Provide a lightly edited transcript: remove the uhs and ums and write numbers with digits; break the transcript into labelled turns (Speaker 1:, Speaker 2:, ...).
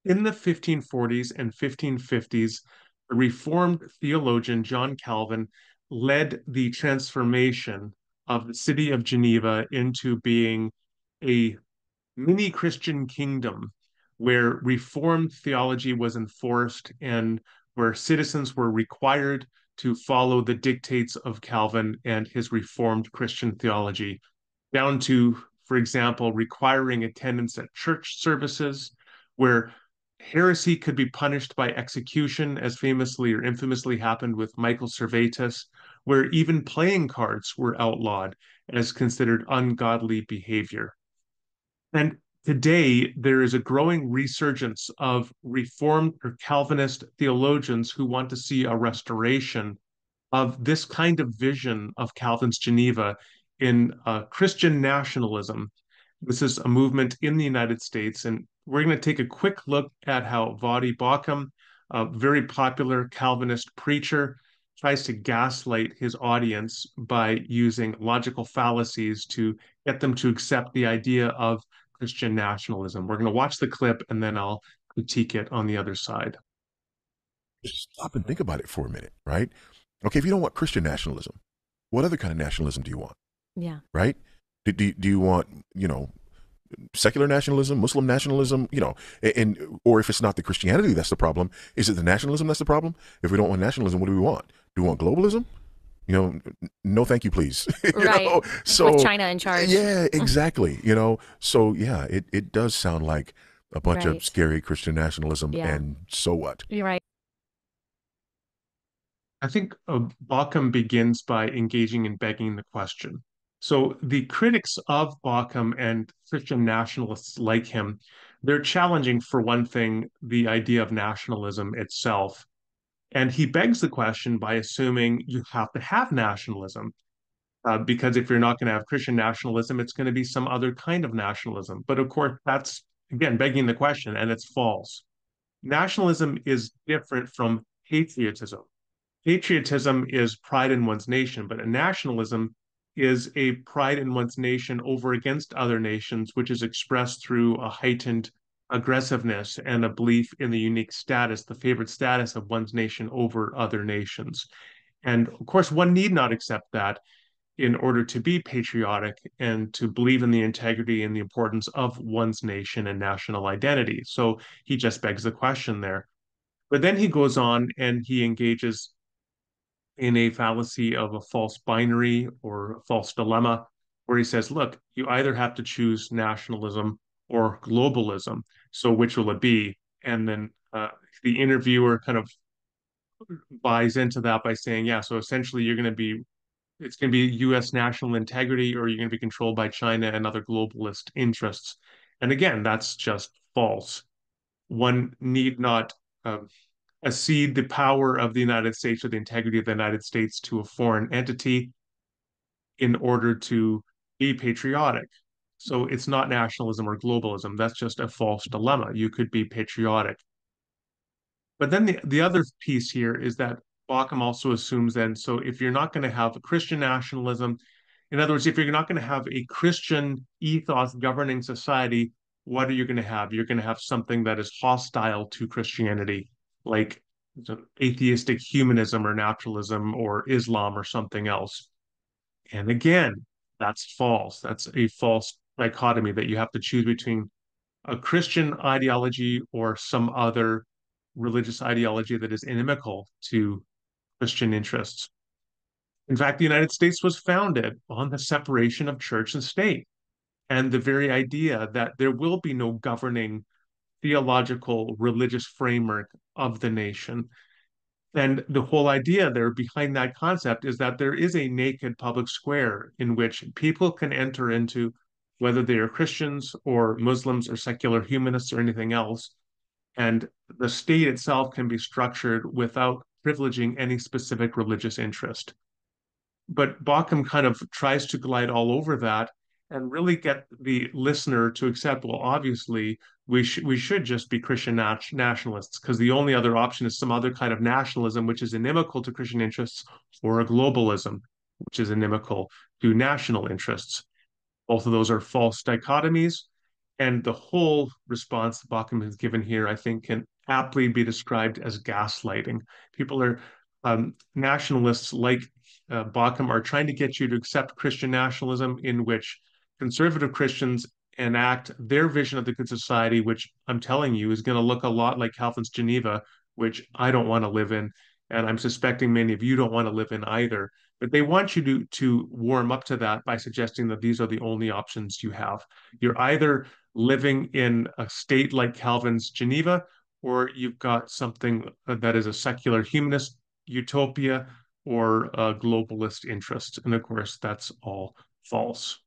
Speaker 1: In the 1540s and 1550s, the Reformed theologian John Calvin led the transformation of the city of Geneva into being a mini Christian kingdom where Reformed theology was enforced and where citizens were required to follow the dictates of Calvin and his Reformed Christian theology, down to, for example, requiring attendance at church services, where heresy could be punished by execution, as famously or infamously happened with Michael Servetus, where even playing cards were outlawed as considered ungodly behavior. And today, there is a growing resurgence of Reformed or Calvinist theologians who want to see a restoration of this kind of vision of Calvin's Geneva in Christian nationalism. This is a movement in the United States, and we're going to take a quick look at how Voddie Baucham, a very popular Calvinist preacher, tries to gaslight his audience by using logical fallacies to get them to accept the idea of Christian nationalism. We're going to watch the clip and then I'll critique it on the other side.
Speaker 2: Just stop and think about it for a minute, right? Okay, if you don't want Christian nationalism, what other kind of nationalism do you want,
Speaker 3: Yeah.
Speaker 2: right? Do you want, secular nationalism, Muslim nationalism, and or if it's not the Christianity that's the problem, is it the nationalism that's the problem? If we don't want nationalism, what do we want? Do we want globalism? No, thank you, please.
Speaker 3: Right.
Speaker 2: So
Speaker 3: With China in charge.
Speaker 2: yeah, exactly. So yeah, it does sound like a bunch of
Speaker 3: Right.
Speaker 2: scary Christian nationalism,
Speaker 3: Yeah.
Speaker 2: and so what?
Speaker 3: You're right.
Speaker 1: I think Baucham begins by engaging in begging the question. So the critics of Baucham and Christian nationalists like him, they're challenging, for one thing, the idea of nationalism itself. And he begs the question by assuming you have to have nationalism, because if you're not going to have Christian nationalism, it's going to be some other kind of nationalism. But of course, that's, again, begging the question, and it's false. Nationalism is different from patriotism. Patriotism is pride in one's nation, but a nationalism is a pride in one's nation over against other nations, which is expressed through a heightened aggressiveness and a belief in the unique status, the favored status of one's nation over other nations. And of course, one need not accept that in order to be patriotic and to believe in the integrity and the importance of one's nation and national identity. So he just begs the question there. But then he goes on and he engages in a fallacy of a false binary or a false dilemma, where he says, look, you either have to choose nationalism or globalism. So which will it be? And then the interviewer kind of buys into that by saying, yeah, so essentially it's going to be US national integrity or you're going to be controlled by China and other globalist interests. And again, that's just false. One need not cede the power of the United States or the integrity of the United States to a foreign entity in order to be patriotic. So it's not nationalism or globalism. That's just a false dilemma. You could be patriotic. But then the other piece here is that Baucham also assumes then, so if you're not going to have a Christian nationalism, in other words, if you're not going to have a Christian ethos governing society, what are you going to have? You're going to have something that is hostile to Christianity, like atheistic humanism or naturalism or Islam or something else. And again, that's false. That's a false dichotomy that you have to choose between a Christian ideology or some other religious ideology that is inimical to Christian interests. In fact, the United States was founded on the separation of church and state and the very idea that there will be no governing theological religious framework of the nation. And the whole idea there behind that concept is that there is a naked public square in which people can enter into, whether they are Christians or Muslims or secular humanists or anything else. And the state itself can be structured without privileging any specific religious interest. But Baucham kind of tries to glide all over that and really get the listener to accept, well, obviously, we should just be Christian nationalists because the only other option is some other kind of nationalism which is inimical to Christian interests, or a globalism which is inimical to national interests. Both of those are false dichotomies. And the whole response that Bauckham has given here, I think, can aptly be described as gaslighting. People are nationalists like Bauckham are trying to get you to accept Christian nationalism, in which conservative Christians enact their vision of the good society, which I'm telling you is going to look a lot like Calvin's Geneva, which I don't want to live in, and I'm suspecting many of you don't want to live in either. But they want you to warm up to that by suggesting that these are the only options you have. You're either living in a state like Calvin's Geneva, or you've got something that is a secular humanist utopia or a globalist interest. And of course, that's all false.